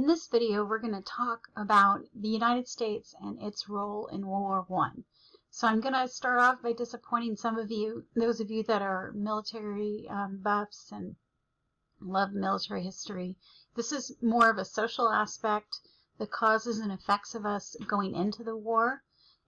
In this video, we're going to talk about the United States and its role in World War I. So I'm going to start off by disappointing some of you, those of you that are military buffs and love military history. This is more of a social aspect, the causes and effects of us going into the war,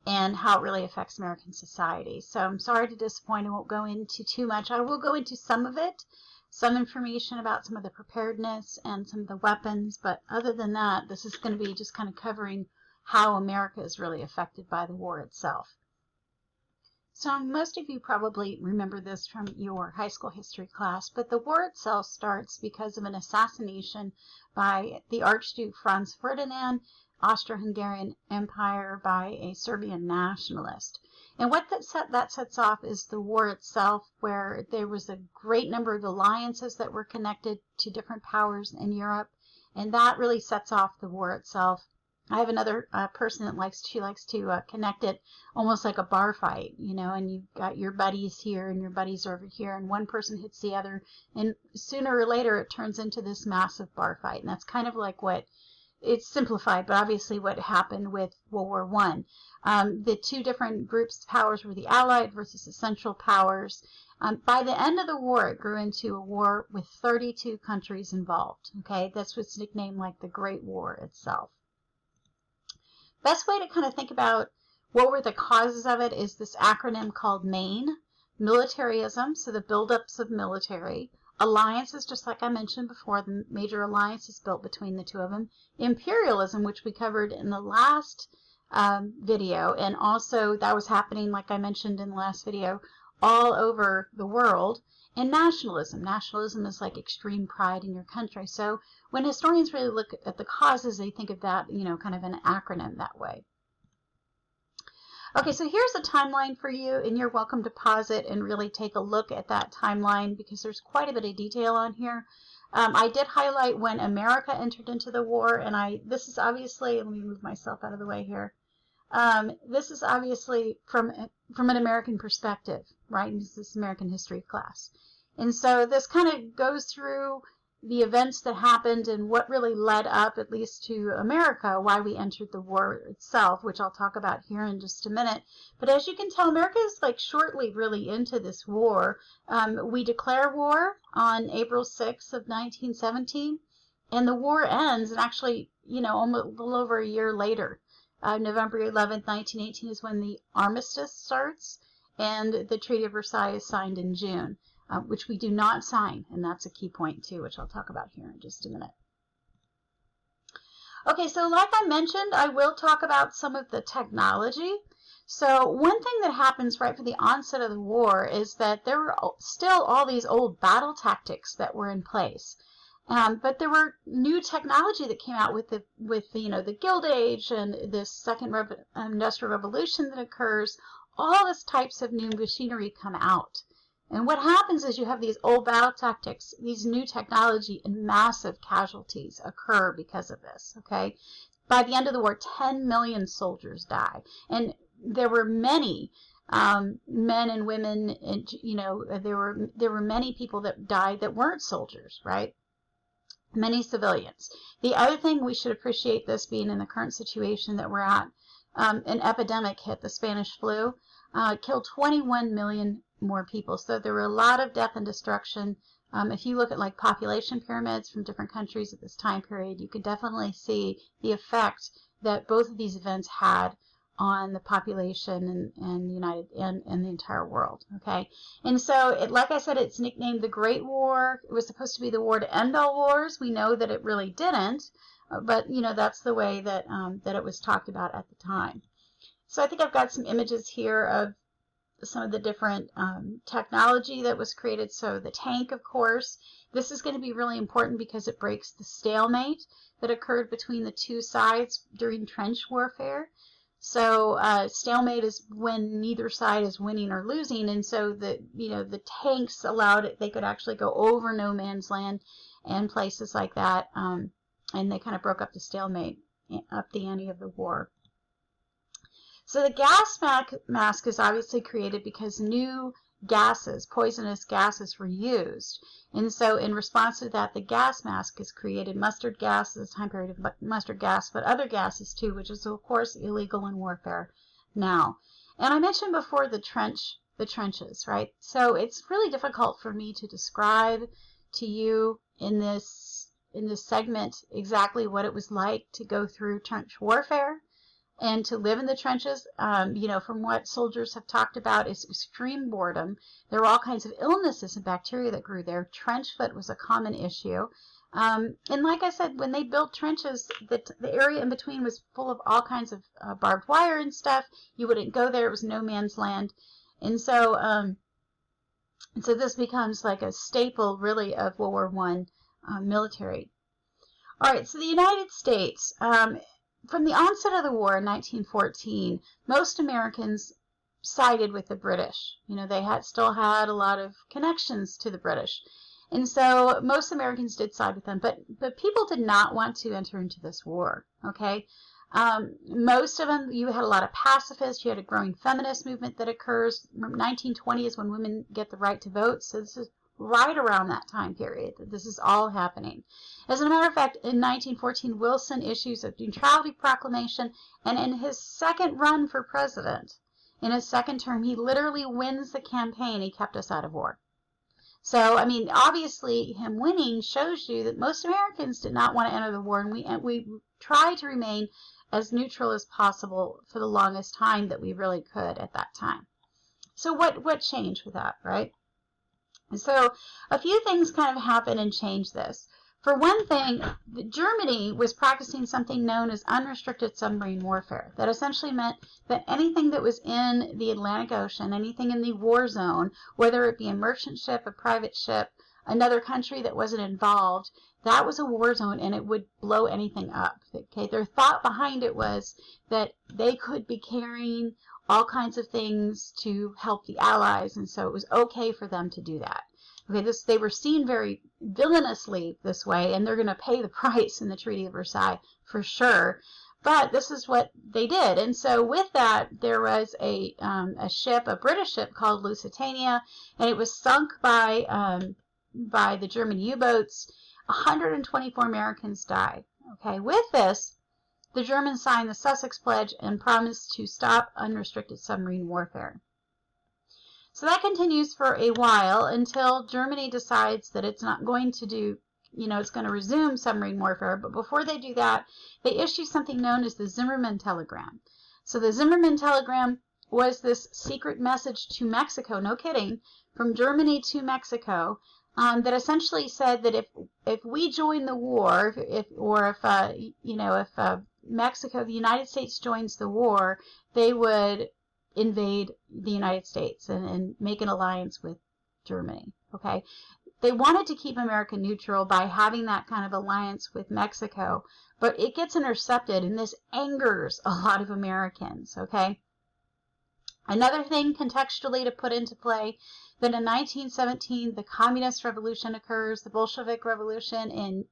and how it really affects American society. So I'm sorry to disappoint. I won't go into too much. I will go into some of it, some information about some of the preparedness and some of the weapons, but other than that, this is going to be just kind of covering how America is really affected by the war itself. So most of you probably remember this from your high school history class, but the war itself starts because of an assassination by the Archduke Franz Ferdinand, Austro-Hungarian Empire, by a Serbian nationalist. And what that sets off is the war itself, where there was a great number of alliances that were connected to different powers in Europe, and that really sets off the war itself. I have another person that likes to connect it almost like a bar fight, you know, and you've got your buddies here and your buddies over here, and one person hits the other, and sooner or later it turns into this massive bar fight. And that's kind of like what, it's simplified, but obviously what happened with World War I. The two different groups of powers were the Allied versus the Central Powers. By the end of the war, it grew into a war with 32 countries involved. Okay, that's what's nicknamed like the Great War itself. Best way to kind of think about what were the causes of it is this acronym called MAIN. Militarism, so the buildups of military. Alliances, just like I mentioned before, the major alliances built between the two of them. Imperialism, which we covered in the last video, and also that was happening, like I mentioned in the last video, all over the world. And nationalism. Nationalism is like extreme pride in your country. So when historians really look at the causes, they think of that, you know, kind of an acronym that way. Okay, so here's a timeline for you, and you're welcome to pause it and really take a look at that timeline because there's quite a bit of detail on here. I did highlight when America entered into the war, and this is obviously, let me move myself out of the way here. This is obviously from an American perspective, right? This is American history class. And so this kind of goes through the events that happened and what really led up, at least to America, why we entered the war itself, which I'll talk about here in just a minute. But as you can tell, America is like shortly really into this war. We declare war on April 6th of 1917, and the war ends, and actually, you know, almost a little over a year later. November 11th, 1918 is when the armistice starts, and the Treaty of Versailles is signed in June. Which we do not sign, and that's a key point too, which I'll talk about here in just a minute. Okay, so like I mentioned, I will talk about some of the technology. So one thing that happens right from the onset of the war is that there were still all these old battle tactics that were in place. But there were new technology that came out with the you know, the Gilded Age and this second industrial revolution that occurs. All these types of new machinery come out. And what happens is you have these old battle tactics, these new technology, and massive casualties occur because of this, okay? By the end of the war, 10 million soldiers die. And there were many men and women, and, you know, there were many people that died that weren't soldiers, right? Many civilians. The other thing we should appreciate this being in the current situation that we're at, an epidemic hit, the Spanish flu, killed 21 million more people. So there were a lot of death and destruction. If you look at like population pyramids from different countries at this time period, you can definitely see the effect that both of these events had on the population and the entire world. Okay, and so like I said, it's nicknamed the Great War. It was supposed to be the war to end all wars. We know that it really didn't, but you know, that's the way that that it was talked about at the time. So I think I've got some images here of some of the different technology that was created. So the tank, of course, this is going to be really important because it breaks the stalemate that occurred between the two sides during trench warfare. So stalemate is when neither side is winning or losing, and so the tanks allowed it. They could actually go over no man's land and places like that, and they kind of broke up the stalemate, up the ante of the war. So the gas mask is obviously created because new gases, poisonous gases were used. And so in response to that, the gas mask is created. Mustard gas is the time period of mustard gas, but other gases too, which is of course illegal in warfare now. And I mentioned before the trenches, right? So it's really difficult for me to describe to you in this segment exactly what it was like to go through trench warfare and to live in the trenches. You know, from what soldiers have talked about, is extreme boredom. There were all kinds of illnesses and bacteria that grew there. Trench foot was a common issue. And like I said, when they built trenches, the area in between was full of all kinds of barbed wire and stuff. You wouldn't go there. It was no man's land. And so, so this becomes like a staple, really, of World War I military. All right, so the United States, from the onset of the war in 1914, most Americans sided with the British. You know, they still had a lot of connections to the British. And so most Americans did side with them, but people did not want to enter into this war, okay? Most of them, you had a lot of pacifists, you had a growing feminist movement that occurs. 1920 is when women get the right to vote, so this is right around that time period that this is all happening. As a matter of fact, in 1914, Wilson issues a neutrality proclamation, and in his second run for president, in his second term, he literally wins the campaign. He kept us out of war. So, I mean, obviously, him winning shows you that most Americans did not want to enter the war, and we tried to remain as neutral as possible for the longest time that we really could at that time. So what changed with that, right? And so a few things kind of happened and changed this. For one thing, Germany was practicing something known as unrestricted submarine warfare. That essentially meant that anything that was in the Atlantic Ocean, anything in the war zone, whether it be a merchant ship, a private ship, another country that wasn't involved, that was a war zone, and it would blow anything up. Okay, their thought behind it was that they could be carrying all kinds of things to help the Allies, and so it was okay for them to do that. Okay, they were seen very villainously this way, and they're going to pay the price in the Treaty of Versailles for sure. But this is what they did, and so with that, there was a ship, a British ship called Lusitania, and it was sunk by the German U-boats. 124 Americans died. Okay, with this, the Germans signed the Sussex Pledge and promised to stop unrestricted submarine warfare. So that continues for a while until Germany decides that it's not going to do, you know, it's going to resume submarine warfare. But before they do that, they issue something known as the Zimmermann Telegram. So the Zimmermann Telegram was this secret message to Mexico, no kidding, from Germany to Mexico, that essentially said that if we join the war, if Mexico, the United States joins the war, they would invade the United States and make an alliance with Germany. Okay, they wanted to keep America neutral by having that kind of alliance with Mexico, but it gets intercepted, and this angers a lot of Americans. Okay. Another thing contextually to put into play, that in 1917 the Communist Revolution occurs, the Bolshevik Revolution in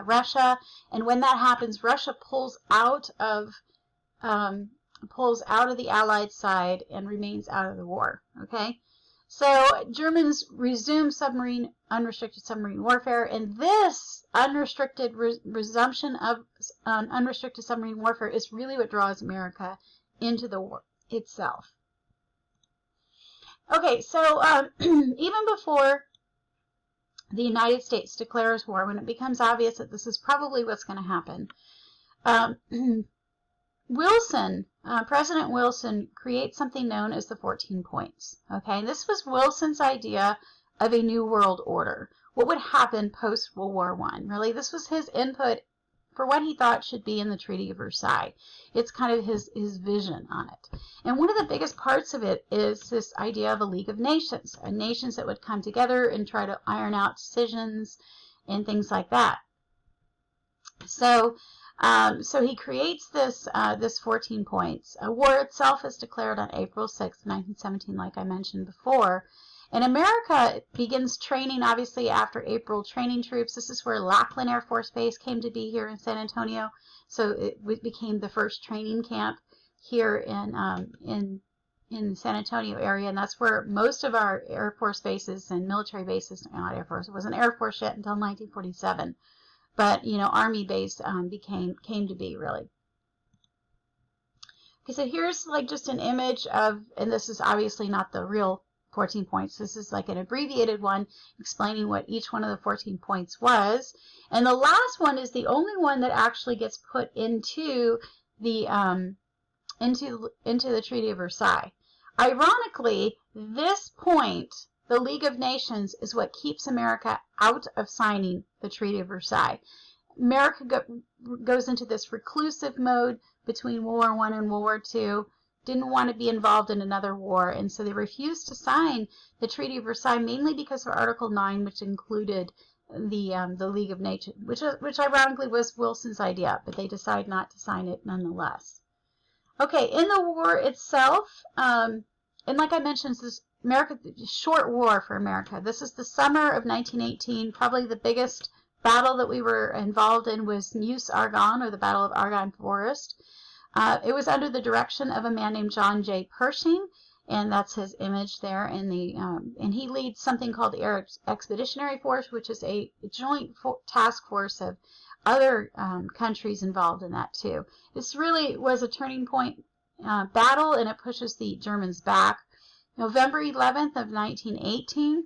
Russia, and when that happens, Russia pulls out of the Allied side and remains out of the war. Okay, so Germans resume unrestricted submarine warfare, and this unrestricted resumption of unrestricted submarine warfare is really what draws America into the war itself. Okay, so even before the United States declares war, when it becomes obvious that this is probably what's going to happen, President Wilson creates something known as the 14 Points. Okay, and this was Wilson's idea of a new world order. What would happen post World War I? Really, this was his input for what he thought should be in the Treaty of Versailles. It's kind of his vision on it. And one of the biggest parts of it is this idea of a League of Nations, nations that would come together and try to iron out decisions and things like that. So he creates this 14 points. War itself is declared on April 6, 1917, like I mentioned before. And America begins training, obviously, after April, training troops. This is where Lackland Air Force Base came to be here in San Antonio. So it became the first training camp here in in the San Antonio area, and that's where most of our Air Force bases and military bases, not Air Force, it wasn't Air Force yet until 1947, but, you know, Army base came to be, really. Okay, so here's like just an image of, and this is obviously not the real 14 points. This is like an abbreviated one explaining what each one of the 14 points was. And the last one is the only one that actually gets put into the Treaty of Versailles. Ironically, this point, the League of Nations, is what keeps America out of signing the Treaty of Versailles. America goes into this reclusive mode between World War I and World War II, didn't want to be involved in another war, and so they refused to sign the Treaty of Versailles, mainly because of Article 9, which included the League of Nations, which ironically was Wilson's idea, but they decided not to sign it nonetheless. Okay, in the war itself, and like I mentioned, this short war for America. This is the summer of 1918. Probably the biggest battle that we were involved in was Meuse-Argonne, or the Battle of Argonne Forest. It was under the direction of a man named John J. Pershing, and that's his image there. And he leads something called the Air Expeditionary Force, which is a joint task force of other countries involved in that too. This really was a turning point battle, and it pushes the Germans back. November 11th of 1918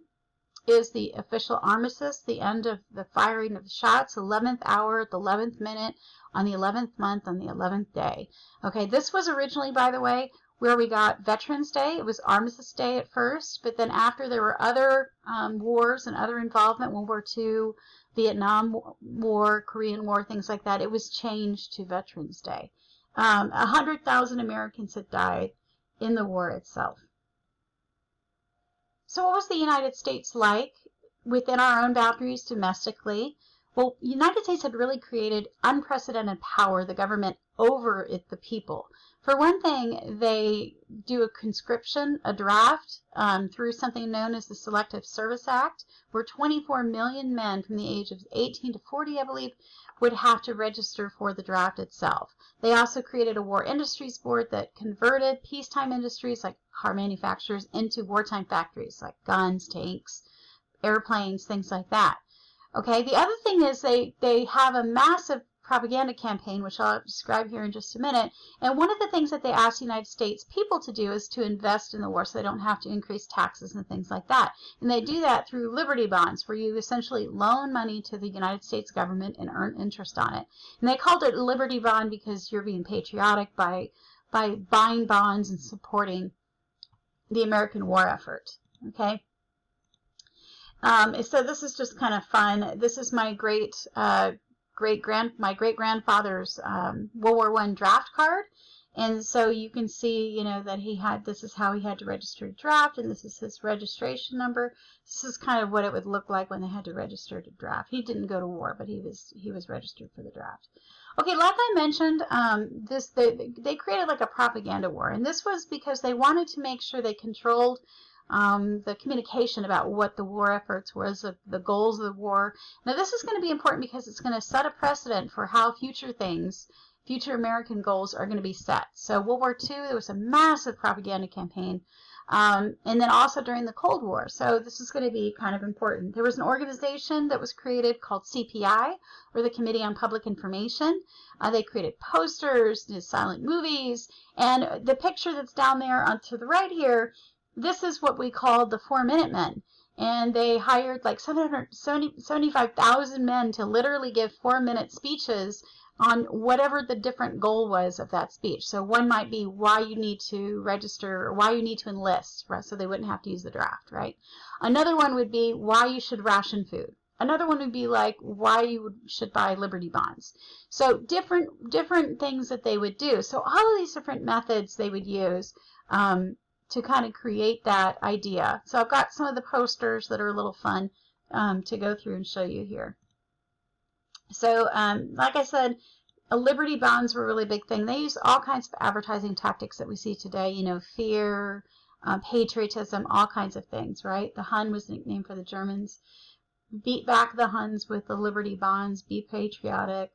is the official armistice, the end of the firing of the shots, 11th hour, the 11th minute, on the 11th month, on the 11th day. Okay, this was originally, by the way, where we got Veterans Day. It was Armistice Day at first, but then after there were other wars and other involvement, World War II, Vietnam War, Korean War, things like that, it was changed to Veterans Day. 100,000 Americans had died in the war itself. So what was the United States like within our own boundaries domestically? Well, the United States had really created unprecedented power, the government, over the people. For one thing, they do a conscription, a draft, through something known as the Selective Service Act, where 24 million men from the age of 18 to 40, I believe, would have to register for the draft itself. They also created a War Industries Board that converted peacetime industries like car manufacturers into wartime factories like guns, tanks, airplanes, things like that. Okay, the other thing is they have a massive propaganda campaign, which I'll describe here in just a minute. And one of the things that they ask the United States people to do is to invest in the war so they don't have to increase taxes and things like that. And they do that through Liberty bonds, where you essentially loan money to the United States government and earn interest on it. And they called it Liberty bond because you're being patriotic by buying bonds and supporting the American war effort. Okay. So this is just kind of fun. This is my my great grandfather's World War I draft card, and so you can see, you know, that this is how he had to register to draft, and this is his registration number. This is kind of what it would look like when they had to register to draft. He didn't go to war, but he was registered for the draft. Okay, like I mentioned, they created like a propaganda war, and this was because they wanted to make sure they controlled the communication about what the war efforts was, the goals of the war. Now this is going to be important because it's going to set a precedent for how future American goals are going to be set. So World War II, there was a massive propaganda campaign, and then also during the Cold War. So this is going to be kind of important. There was an organization that was created called CPI, or the Committee on Public Information. They created posters, did silent movies, and the picture that's down there to the right here, this is what we called the 4-Minute Men, and they hired like 775,000 men to literally give 4-minute speeches on whatever the different goal was of that speech. So one might be why you need to register, or why you need to enlist, right? So they wouldn't have to use the draft, right? Another one would be why you should ration food. Another one would be like why you should buy Liberty bonds. So different things that they would do. So all of these different methods they would use to kind of create that idea. So I've got some of the posters that are a little fun to go through and show you here. So like I said, Liberty bonds were a really big thing. They used all kinds of advertising tactics that we see today, you know, fear, patriotism, all kinds of things, right? The Hun was the nickname for the Germans. Beat back the Huns with the Liberty bonds, be patriotic.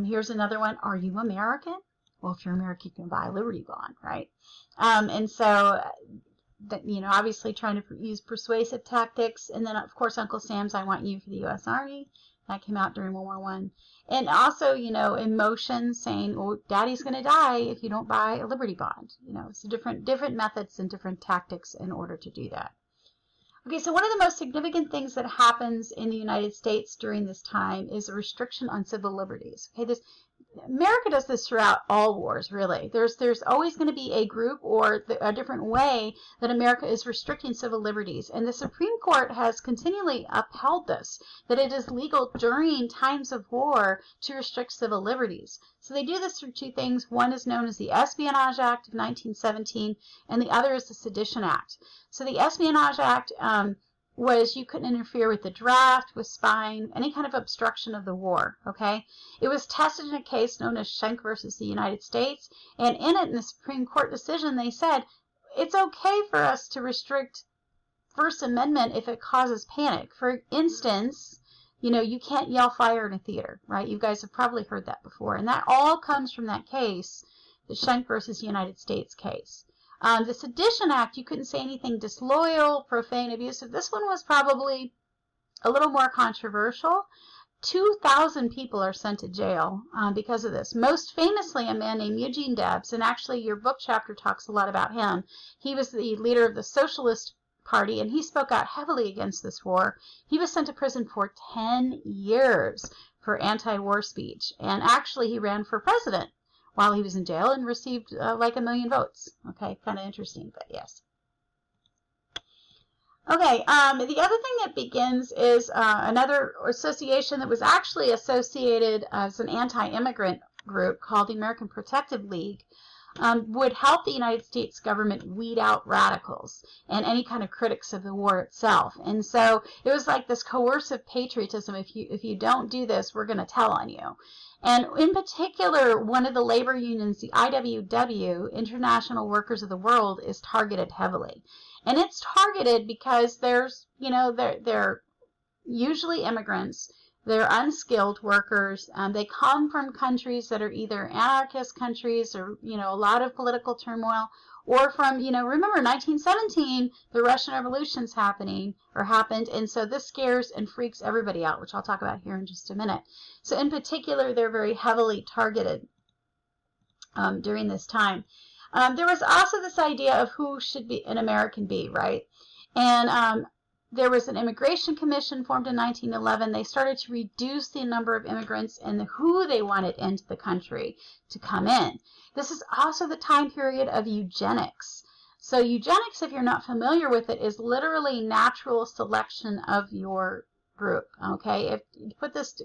Here's another one, are you American? Well, if you're American, you can buy a Liberty Bond, right? And so, that, you know, obviously trying to use persuasive tactics. And then, of course, Uncle Sam's I Want You for the U.S. Army. That came out during World War I. And also, you know, emotion, saying, well, Daddy's going to die if you don't buy a Liberty Bond. You know, so different methods and different tactics in order to do that. Okay, so one of the most significant things that happens in the United States during this time is a restriction on civil liberties. Okay, America does this throughout all wars, really. There's always going to be a group or a different way that America is restricting civil liberties. And the Supreme Court has continually upheld this, that it is legal during times of war to restrict civil liberties. So they do this through two things. One is known as the Espionage Act of 1917, and the other is the Sedition Act. So the Espionage Act was you couldn't interfere with the draft, with spying, any kind of obstruction of the war, okay? It was tested in a case known as Schenck versus the United States, and in it, in the Supreme Court decision, they said, it's okay for us to restrict First Amendment if it causes panic. For instance, you know, you can't yell fire in a theater, right? You guys have probably heard that before, and that all comes from that case, the Schenck versus United States case. The Sedition Act, you couldn't say anything disloyal, profane, abusive. This one was probably a little more controversial. 2,000 people are sent to jail because of this. Most famously, a man named Eugene Debs, and actually your book chapter talks a lot about him. He was the leader of the Socialist Party, and he spoke out heavily against this war. He was sent to prison for 10 years for anti-war speech, and actually he ran for president while he was in jail and received like 1 million votes. Okay, kind of interesting, but yes. Okay, the other thing that begins is another association that was actually associated as an anti-immigrant group called the American Protective League, would help the United States government weed out radicals and any kind of critics of the war itself. And so it was like this coercive patriotism. If you don't do this, we're going to tell on you. And in particular, one of the labor unions, the IWW, International Workers of the World, is targeted heavily. And it's targeted because there's, you know, they're usually immigrants. They're unskilled workers. They come from countries that are either anarchist countries or, you know, a lot of political turmoil, or from, you know, remember 1917, the Russian Revolution's happened, and so this scares and freaks everybody out, which I'll talk about here in just a minute. So in particular, they're very heavily targeted during this time. There was also this idea of who should be an American be, right? And there was an immigration commission formed in 1911. They started to reduce the number of immigrants and who they wanted into the country to come in. This is also the time period of eugenics. So eugenics, if you're not familiar with it, is literally natural selection of your group. Okay, if you put this,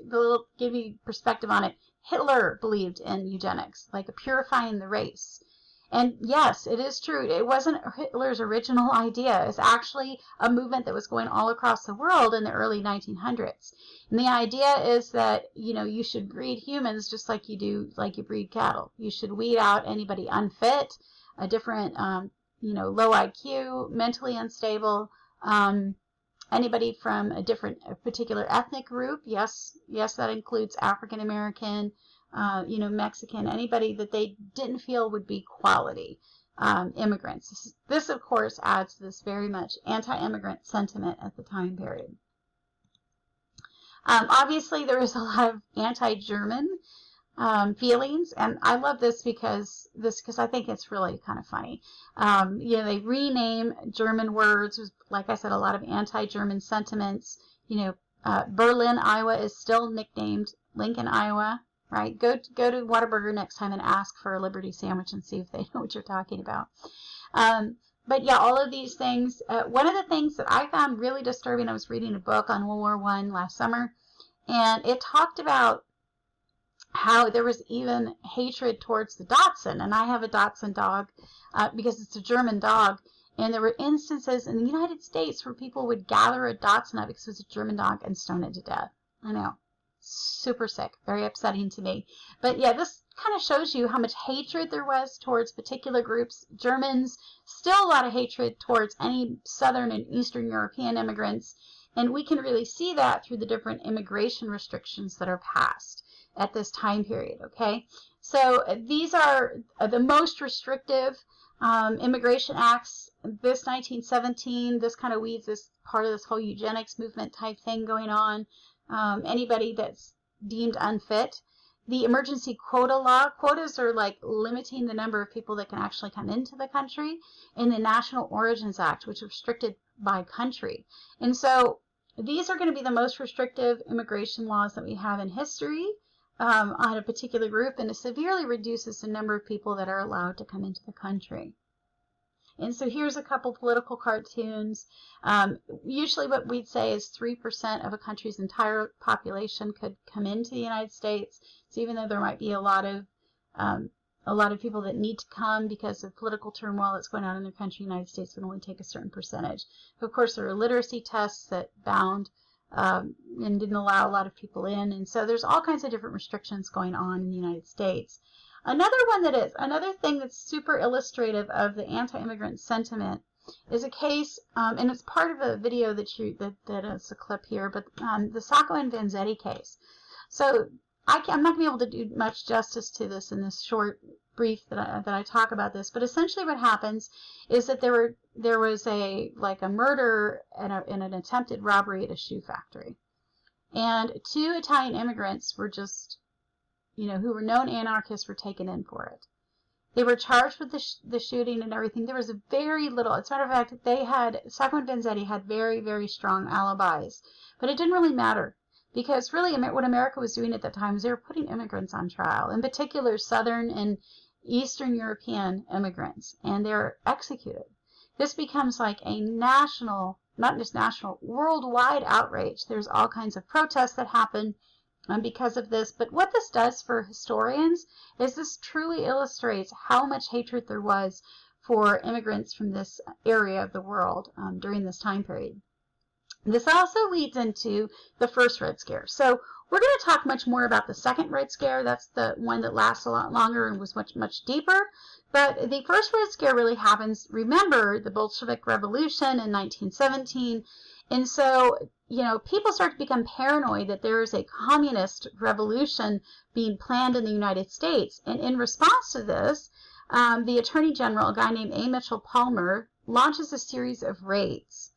give you perspective on it, Hitler believed in eugenics, like purifying the race. And yes, it is true. It wasn't Hitler's original idea. It's actually a movement that was going all across the world in the early 1900s. And the idea is that, you know, you should breed humans just like you breed cattle. You should weed out anybody unfit, a different, you know, low IQ, mentally unstable, anybody from a particular ethnic group. Yes, that includes African American, you know, Mexican, anybody that they didn't feel would be quality immigrants. This, of course, adds to this very much anti-immigrant sentiment at the time period. Obviously, there is a lot of anti-German feelings, and I love this because I think it's really kind of funny. You know, they rename German words. There's, like I said, a lot of anti-German sentiments. You know, Berlin, Iowa is still nicknamed Lincoln, Iowa. Right? Go to Whataburger next time and ask for a Liberty sandwich and see if they know what you're talking about. But yeah, all of these things. One of the things that I found really disturbing, I was reading a book on World War I last summer, and it talked about how there was even hatred towards the Dachshund. And I have a Dachshund dog because it's a German dog. And there were instances in the United States where people would gather a Dachshund up because it was a German dog and stone it to death. I know. Super sick, very upsetting to me. But yeah, this kind of shows you how much hatred there was towards particular groups. Germans, still a lot of hatred towards any Southern and Eastern European immigrants. And we can really see that through the different immigration restrictions that are passed at this time period, okay? So these are the most restrictive immigration acts. This 1917, this kind of weeds this part of this whole eugenics movement type thing going on. Anybody that's deemed unfit. The emergency quota law, quotas are like limiting the number of people that can actually come into the country, and the National Origins Act, which is restricted by country. And so these are going to be the most restrictive immigration laws that we have in history on a particular group, and it severely reduces the number of people that are allowed to come into the country. And so here's a couple political cartoons. Usually what we'd say is 3% of a country's entire population could come into the United States. So even though there might be a lot of people that need to come because of political turmoil that's going on in their country, the United States would only take a certain percentage. Of course, there are literacy tests that bound and didn't allow a lot of people in. And so there's all kinds of different restrictions going on in the United States. Another thing that's super illustrative of the anti-immigrant sentiment is a case, and it's part of a video that is a clip here, but the Sacco and Vanzetti case. So I'm not going to be able to do much justice to this in this short brief that I talk about this, but essentially what happens is that there was a murder and an attempted robbery at a shoe factory, and 2 Italian immigrants were just, who were known anarchists, were taken in for it. They were charged with the shooting and everything. There was very little. As a matter of fact, Sacco and Vanzetti had very, very strong alibis, but it didn't really matter. Because really what America was doing at that time was they were putting immigrants on trial, in particular Southern and Eastern European immigrants, and they're executed. This becomes like a national, not just national, worldwide outrage. There's all kinds of protests that happen because of this. But what this does for historians is this truly illustrates how much hatred there was for immigrants from this area of the world during this time period. This also leads into the first Red Scare. So we're going to talk much more about the second Red Scare. That's the one that lasts a lot longer and was much, much deeper. But the first Red Scare really happens, remember, the Bolshevik Revolution in 1917. And so, people start to become paranoid that there is a communist revolution being planned in the United States. And in response to this, the Attorney General, a guy named A. Mitchell Palmer, launches a series of raids.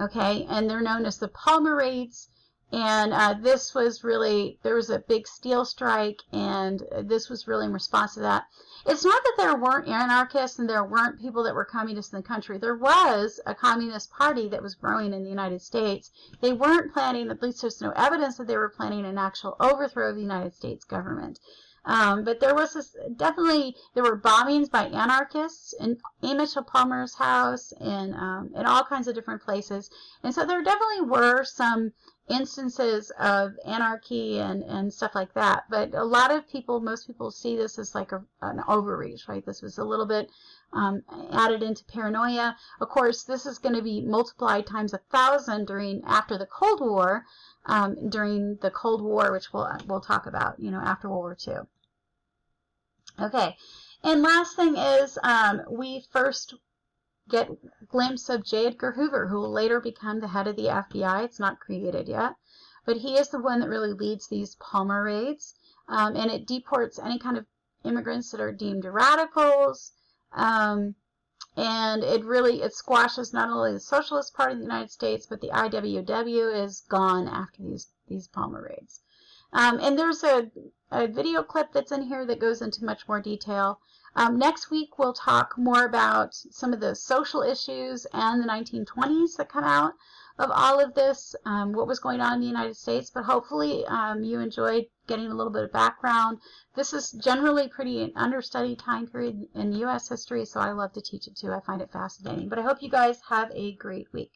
Okay, and they're known as the Palmer Raids, and there was a big steel strike, and this was really in response to that. It's not that there weren't anarchists and there weren't people that were communists in the country. There was a communist party that was growing in the United States. They weren't planning, at least there's no evidence that they were planning an actual overthrow of the United States government. But there was there were bombings by anarchists in A. Mitchell Palmer's house and in all kinds of different places. And so there definitely were some instances of anarchy and stuff like that. But most people see this as like an overreach, right? This was a little bit added into paranoia. Of course, this is going to be multiplied times 1,000 after the Cold War. During the Cold War, which we'll talk about, after World War II. Okay, and last thing is we first get a glimpse of J. Edgar Hoover, who will later become the head of the FBI. It's not created yet, but he is the one that really leads these Palmer raids, and it deports any kind of immigrants that are deemed radicals. And it squashes not only the Socialist Party of the United States, but the IWW is gone after these Palmer raids. And there's a video clip that's in here that goes into much more detail. Next week, we'll talk more about some of the social issues and the 1920s that come out of all of this, what was going on in the United States. But hopefully you enjoyed getting a little bit of background. This is generally an understudied time period in U.S. history, so I love to teach it too. I find it fascinating. But I hope you guys have a great week.